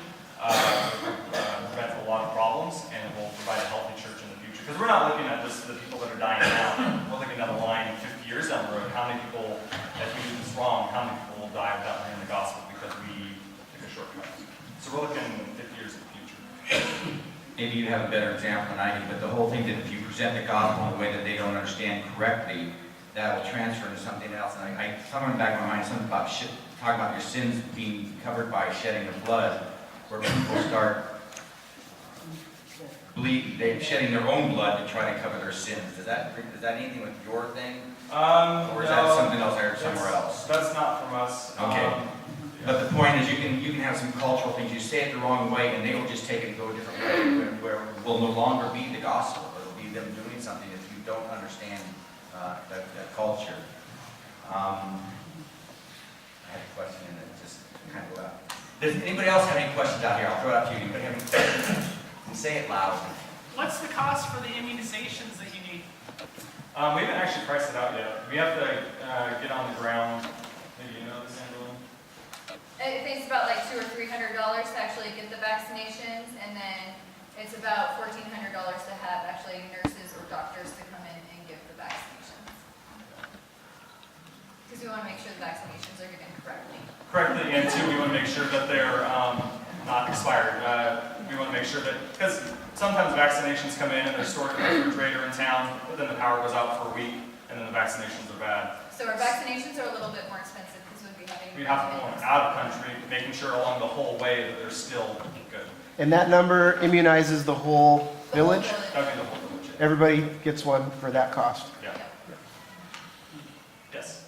prevents a lot of problems, and it will provide a healthy church in the future. Because we're not looking at just the people that are dying now. We're looking at a line 50 years down the road. How many people, if we do this wrong, how many people will die without hearing the gospel because we took a shortcut? So we're looking 50 years in the future. Maybe you have a better example than I do, but the whole thing that if you present the gospel in a way that they don't understand correctly, that will transfer into something else. And I something in the back of my mind, something about talking about your sins being covered by shedding of blood, where people start they're shedding their own blood to try to cover their sins. Is that anything with your thing? Or is that something else I heard somewhere else? That's not from us. Okay. But the point is, you can have some cultural things. You say it the wrong way, and they will just take it and go a different way, where it will no longer be the gospel. It will be them doing something if you don't understand that culture. I had a question, and it just kind of go out. Does anybody else have any questions out here? I'll throw it out to you. Anybody have any questions? Say it loud. What's the cost for the immunizations that you need? We haven't actually priced it out yet. We have to get on the ground. Maybe you know this, Angela? I think it's about like $200 or $300 to actually get the vaccinations, and then it's about $1,400 to have actually nurses or doctors to come in and give the vaccinations. Because we want to make sure the vaccinations are given correctly. Correctly, and two, we want to make sure that they're not expired. We want to make sure that, because sometimes vaccinations come in and they're stored in the refrigerator in town, but then the power goes out for a week and then the vaccinations are bad. So our vaccinations are a little bit more expensive because we'd be having. We have to go out of country, making sure along the whole way that they're still good. And that number immunizes the whole village? That'd be the whole village. Everybody gets one for that cost? Yeah. Yes.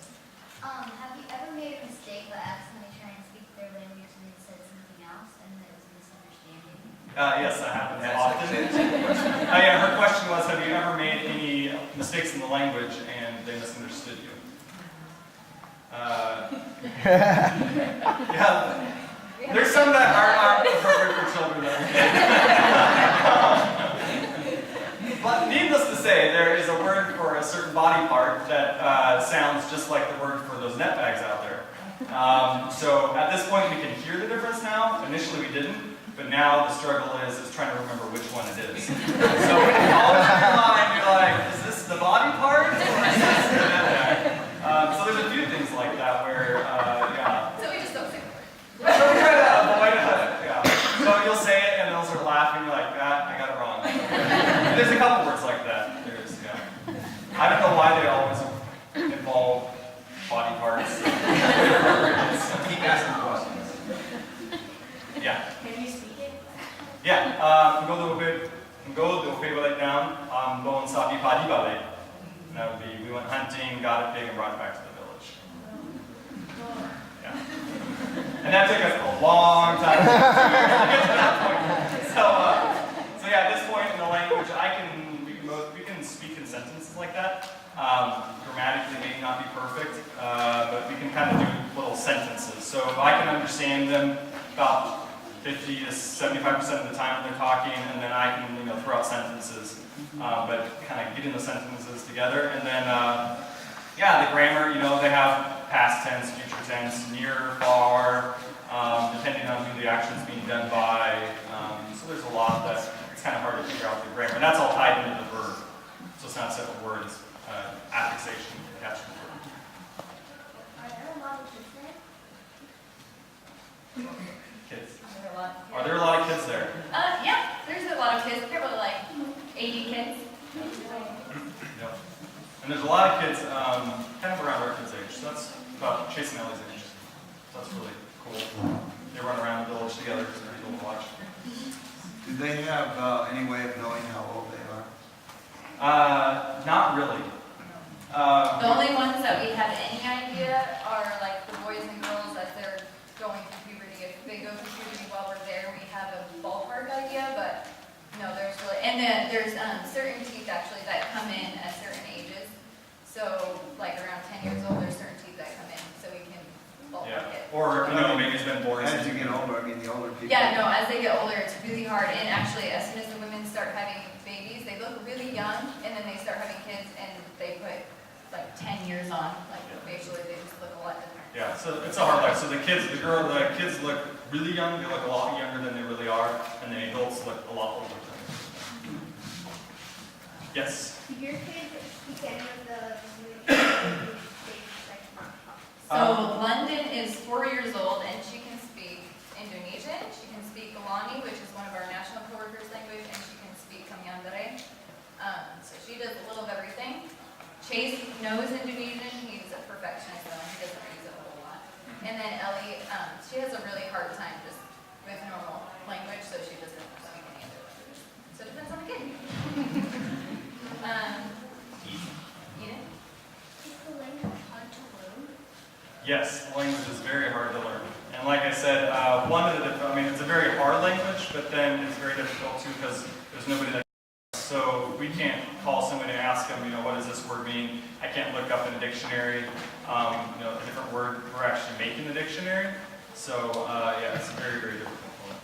Have you ever made a mistake by accidentally trying to speak their language and it said something else and it was a misunderstanding? Yes, that happens That's often. Yeah, her question was, have you ever made any mistakes in the language and they misunderstood you? Yeah. There's some that aren't appropriate for children. But needless to say, there is a word for a certain body part that sounds just like the word for those net bags out there. So at this point, we can hear the difference now. Initially, we didn't, but now the struggle is trying to remember which one it is. So when you all in your mind, you're like, is this the body part or is this the net bag? So there's a few things like that where, yeah. So we just don't say the word. So we try to avoid it, yeah. So you'll say it and they'll start laughing, you're like, ah, I got it wrong. There's a couple words like that. There's, yeah. I don't know why they always involve body parts. Keep asking questions. Yeah. Can you speak it? Yeah. Go the okay balik down. Go and sabi padi balik. And that would be, we went hunting, got it big, and brought it back to the village. Yeah. And that took us a long time to get to that point. So yeah, at this point in the language, we can speak in sentences like that. Grammatically may not be perfect, but we can kind of do little sentences. So I can understand them about 50 to 75% of the time when they're talking, and then I can throw out sentences, but kind of getting the sentences together. And then yeah, the grammar, they have past tense, future tense, near, far, depending on who the action's being done by. So there's a lot that it's kind of hard to figure out the grammar. And that's all tied into the verb. So it's not a separate word, it's affixation attached to the verb. Are there a lot of kids there? Kids. Are Are there a lot of kids there? Yeah, there's a lot of kids. There were like 80 kids. Yep. And there's a lot of kids kind of around our kids' age. So that's about Chase and Ellie's age. So that's really cool. They run around the village together. It's pretty cool to watch. Do they have any way of knowing how old they are? Not really. The only ones that we have any idea are like the boys and girls as they're going through puberty. If they go through puberty while we're there, we have a ballpark idea, but no, there's really, and then there's certain teeth actually that come in at certain ages. So like around 10 years old, there's certain teeth that come in, so we can ballpark it. Or baby's been born. As you get older, the older people. Yeah, no, as they get older, it's really hard. And actually, as soon as the women start having babies, they look really young, and then they start having kids, and they put like 10 years on, like facially, they just look a lot different. Yeah, so it's a hard life. So the kids look really young. They look a lot younger than they really are, and the adults look a lot older than they really are. Yes. Do your kids speak any of the language? So London is 4 years old, and she can speak Indonesian, she can speak Galani, which is one of our national co-workers language, and she can speak Kamyandare. So she does a little of everything. Chase knows Indonesian, he's a perfectionist though, he doesn't use it a whole lot. And then Ellie, she has a really hard time just with normal language, so she doesn't speak any other language. So it depends on the kid. Eden? Is the language hard to learn? Yes, the language is very hard to learn. And like I said, it's a very hard language, but then it's very difficult too because there's nobody that. So we can't call somebody and ask them, what does this word mean? I can't look up in a dictionary, a different word. We're actually making the dictionary. So yeah, it's very, very difficult.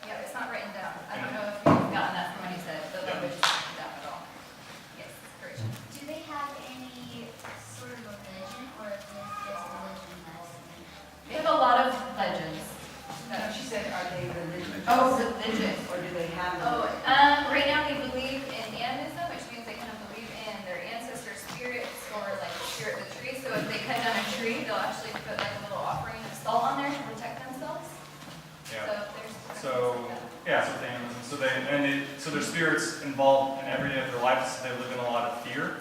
Yeah, it's not written down. I don't know if you've gotten that from what he said, the language is not written down at all. Yes, great. Do they have any sort of a religion, or is this just religion that's... They have a lot of legends. No, she said, are they religious? Oh, religion. Or do they have Oh, a right now they believe in animism, which means they kind of believe in their ancestor spirits or like the spirit of the tree. So if they cut down a tree, they'll actually put like a little offering of salt on there to protect themselves. Yeah, so with animism. So their spirits involved in every day of their lives. They live in a lot of fear.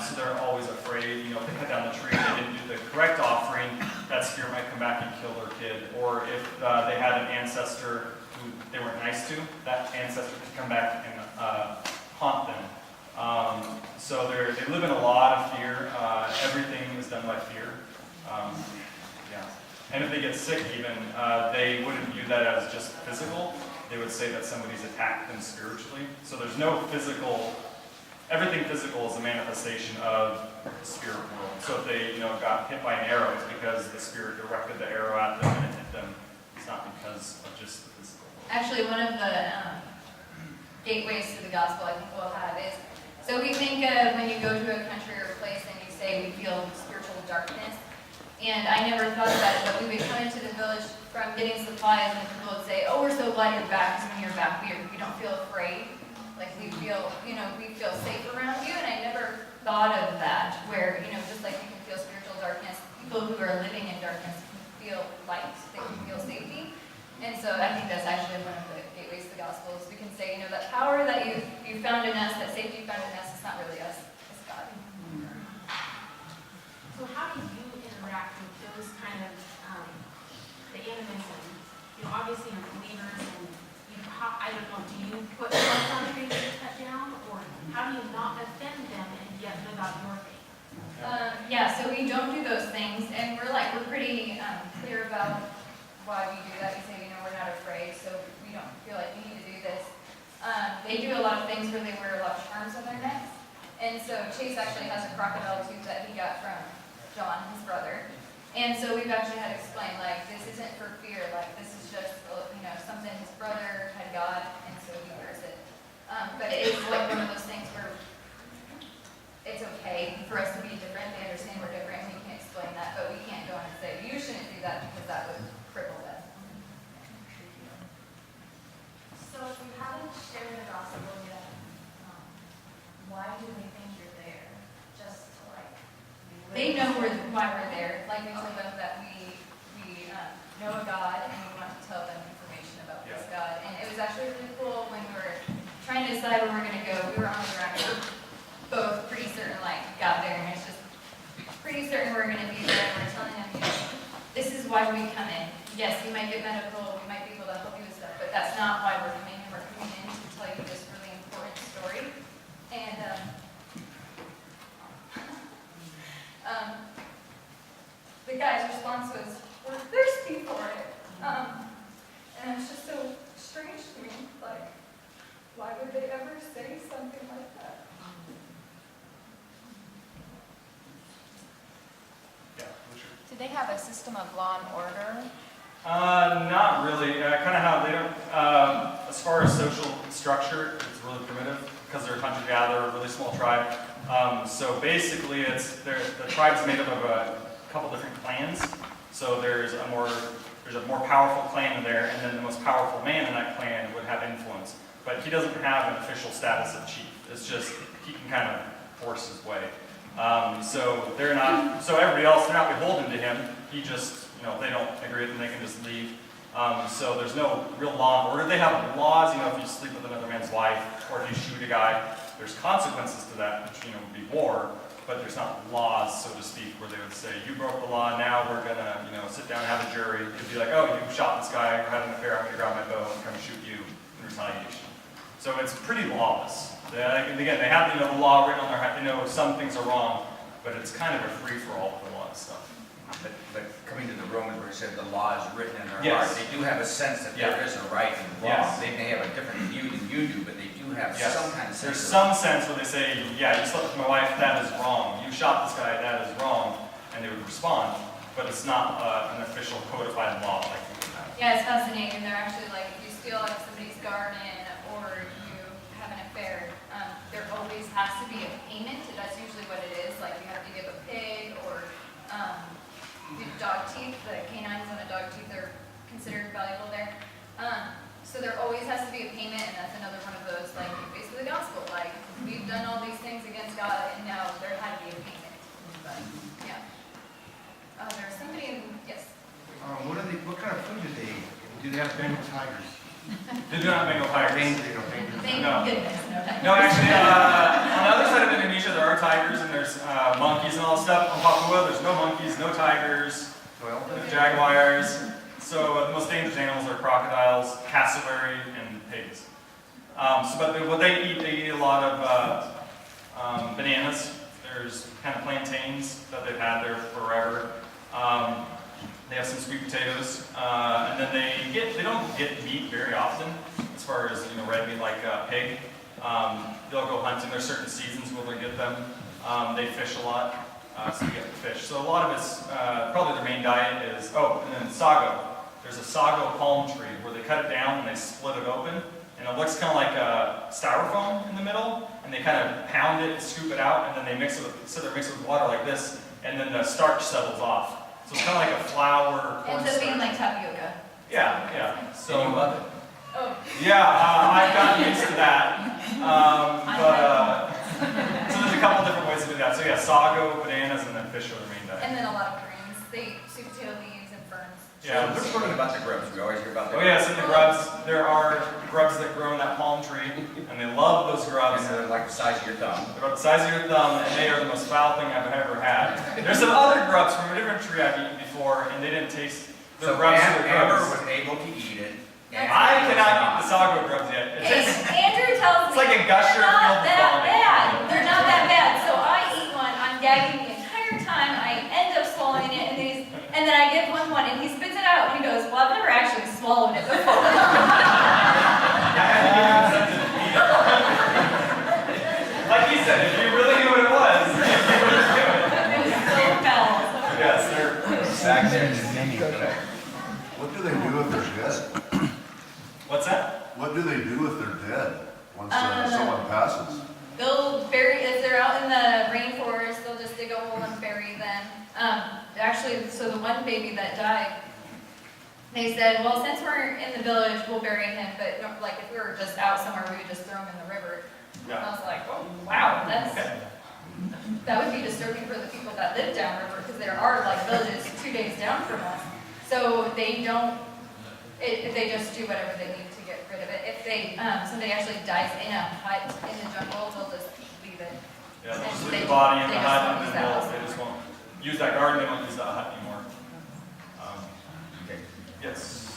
So they're always afraid. You know, if they cut down the tree and they didn't do the correct offering, that spirit might come back and kill their kid. Or if they had an ancestor who they weren't nice to, that ancestor could come back and haunt them. So they live in a lot of fear. Everything is done by fear. Yeah. And if they get sick even, they wouldn't view that as just physical. They would say that somebody's attacked them spiritually. So there's no physical, everything physical is a manifestation of the spirit world. So if they, got hit by an arrow, it's because the spirit directed the arrow at them and it hit them. It's not because of just the physical world. Actually, one of the gateways to the gospel I think we'll have is, so we think of when you go to a country or a place and you say we feel spiritual darkness. And I never thought about it, but we would come into the village from getting supplies and people would say, oh, we're so glad you're back, because when you're back, we don't feel afraid. Like we feel safe around you. And I never thought of that, where, just like you can feel spiritual darkness, people who are living in darkness can feel light, they can feel safety. And so I think that's actually one of the gateways to the gospel, is we can say, that power that you found in us, that safety you found in us, it's not really us, it's God. So how do you interact with those kind of, the animism? Obviously you're believers and I don't know, do you put yourself on trees to cut down? Or how do you not offend them and yet live out your faith? Yeah, so we don't do those things, and we're pretty clear about why we do that. We say, we're not afraid, so we don't feel like we need to do this. They do a lot of things where they wear a lot of charms on their necks, and so Chase actually has a crocodile tooth that he got from John, his brother. And so we've actually had to explain, this isn't for fear, this is just, something his brother had got, and so he wears it. But it is one of those things where it's okay for us to be different. They understand we're different, and we can explain that, but we can't go on and say, you shouldn't do that because that would cripple them. So if you haven't shared the gospel yet, why do they think you're there? Just to They know why we're there. Like we told them that we know a God and we want to tell them information about this God. And it was actually really cool when we were trying to decide where we're going to go. We were on the ground. We were both pretty certain, got there, and it's just pretty certain we're going to be there. And we're telling them, this is why we come in. Yes, you might get medical, we might be able to help you with stuff, but that's not why we're coming in. We're coming in to tell you this really important story. And the guy's response was, we're thirsty for it. And it's just so strange to me. Why would they ever say something like that? Yeah, for sure. Do they have a system of law and order? Not really. Kind of how they don't, as far as social structure, it's really primitive because they're a hunter-gatherer, a really small tribe. So basically, the tribe's made up of a couple different clans. So there's a more powerful clan in there, and then the most powerful man in that clan would have influence. But he doesn't have an official status of chief. It's just he can kind of force his way. So they're not. So everybody else, they're not beholden to him. He just, if they don't agree with him, they can just leave. So there's no real law and order. They have laws. If you sleep with another man's wife or if you shoot a guy, there's consequences to that, which would be war. But there's not laws, so to speak, where they would say, you broke the law, now we're gonna, sit down and have a jury. It'd be like, oh, you shot this guy, or had an affair, I'm gonna grab my bow and come shoot you in retaliation. So it's pretty lawless. Again, they have the law written on their heart. They know some things are wrong, but it's kind of a free-for-all for a lot of stuff. But coming to the Romans where it said the law is written in their Yes. heart, they do have a sense that there is a right and wrong. Yes. They may have a different view than you do, but they do have Yes. some kind of sense. There's some sense where they say, yeah, you slept with my wife, that is wrong. You shot this guy, that is wrong. And they would respond, but it's not an official codified law like we would have. Yeah, it's fascinating. They're actually if you steal somebody's garden or you have an affair, there always has to be a payment. That's usually what it is. You have to give a pig or dog teeth. The canines on a dog teeth are considered valuable there. So there always has to be a payment, and that's another one of those, basically the gospel. We've done all these things against God, and now there had to be a payment. But, yeah. There's somebody in, yes. What kind of food do they eat? Do they have Bengal tigers? They do not make no tigers. Thank No. goodness, no time. No, actually, on the other side of Indonesia, there are tigers and there's monkeys and all that stuff. On Papua, there's no monkeys, no tigers, no jaguars. So the most dangerous animals are crocodiles, cassowary, and pigs. What they eat a lot of bananas. There's kind of plantains that they've had there forever. They have some sweet potatoes, and then they don't get meat very often, as far as red meat like pig. They'll go hunting. There's certain seasons where they get them. They fish a lot, so they get the fish. So a lot of it's probably their main diet is and then sago. There's a sago palm tree where they cut it down and they split it open, and it looks kind of like a styrofoam in the middle. And they kind of pound it, scoop it out, and then they mix it with water like this, and then the starch settles off. So it's kind of like a flour. Ends up being like tapioca. Yeah. So you love it. Oh. Yeah, I've gotten used to that. So there's a couple different ways to do that. So yeah, sago, bananas, and then fish are the main diet. And then a lot of greens. They eat sweet potato leaves and ferns. Yeah. We're talking about the grubs. We always hear about the Oh yes, and the grubs. There are grubs that grow in that palm tree, and they love those grubs. And they're like the size of your thumb. They're about the size of your thumb, and they are the most foul thing I've ever had. There's some other grubs from a different tree I've eaten before, and they didn't taste. So grubs. Amber was able to eat it. I cannot eat the sago grubs yet. It Hey, tastes, Andrew tells it's me like a gusher they're not filled with that vomit. bad. They're not that bad. So I eat one, I'm gagging the entire time, I end up swallowing it, and then I give one, and he spits it out, and he goes, well, I've never actually swallowed it before. Like he said, if you really knew what it was, you would just do it. It was so foul. Yes, they're. Back there. What do they do if they're dead? What's that? What do they do if they're dead once Uh, someone passes? They'll bury, if they're out in the rainforest, they'll just dig a hole and bury them. Actually, so the one baby that died, they said, well, since we're in the village, we'll bury him, but like if we were just out somewhere, we would just throw him in the river. And I was like, oh, wow, that would be disturbing for the people that live downriver, because there are like villages 2 days down from us. So they they just do whatever they need to get rid of it. If somebody actually dies in a hut in the jungle, they'll just leave it. Yeah, they'll just And leave the body in they the just hut, won't and use then that house they just anymore. won't use that garden, they won't use that hut anymore. Okay. Yes.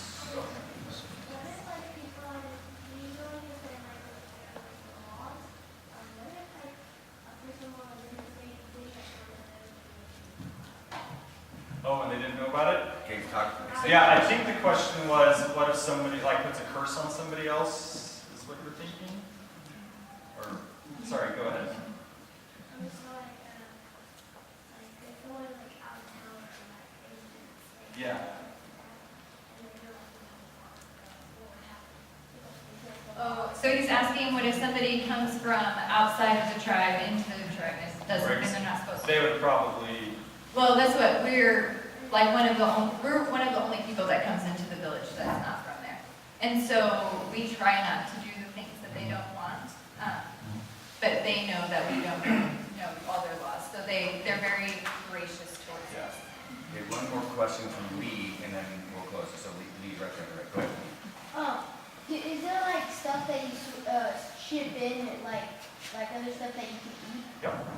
Oh, and they didn't know about it? Okay, talk. Yeah, I think the question was, what if somebody puts a curse on somebody else? Is what you're thinking? Or, sorry, go ahead. Yeah. Oh, so he's asking, what if somebody comes from outside of the tribe into the tribe and doesn't, and they're not supposed to? They would probably. Well, that's what we're one of the only people that comes into the village that's not from there, and so we try not to do the things that they don't want, but they know that we don't know all their laws, so they're very gracious towards us. Okay, one more question from Lee, and then we'll close. So Lee's right there. Go ahead. Is there like stuff that you ship in, like other stuff that you can eat?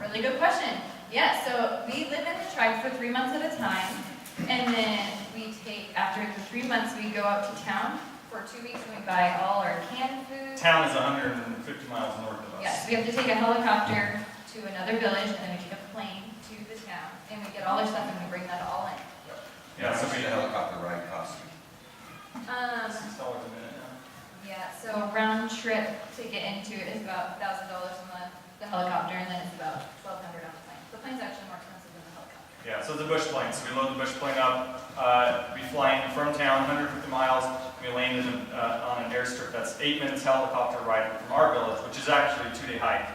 Really good question. Yeah, so we live in the tribe for 3 months at a time, and then after the 3 months, we go out to town for 2 weeks, and we buy all our canned food. Town is 150 miles north of us. Yes, we have to take a helicopter to another village, and then we take a plane to the town, and we get all our stuff, and we bring that all in. Yeah, so the helicopter ride cost you. $6 a minute now. Yeah, so round trip to get into it is about $1,000 on the helicopter, and then it's about $1,200 on the plane. The plane's actually more expensive than the helicopter. Yeah, so it's a bush plane. So we load the bush plane up. We fly in from town, 150 miles. We land on an airstrip that's 8 minutes helicopter ride from our village, which is actually a 2-day hike.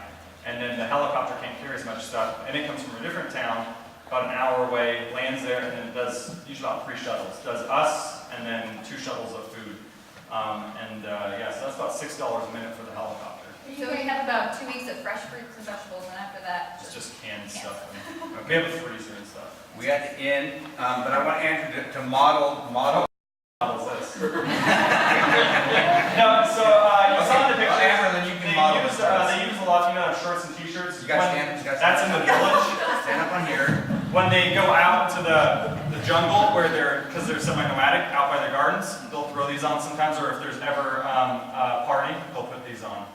And then the helicopter can't carry as much stuff, and it comes from a different town, about an hour away, lands there, and then does usually about 3 shuttles. Does us, and then 2 shuttles of food. Yeah, so that's about $6 a minute for the helicopter. So we have about 2 weeks of fresh fruits and vegetables, and after that, It's just canned stuff. And we have a freezer and stuff. We had to end, but I want Andrew to model. Models this. shorts and t-shirts. You guys when- stand, you guys That's in the village. stand up on here. When they go out to the jungle where because they're semi-nomadic, out by their gardens, they'll throw these on sometimes, or if there's ever a party, they'll put these on.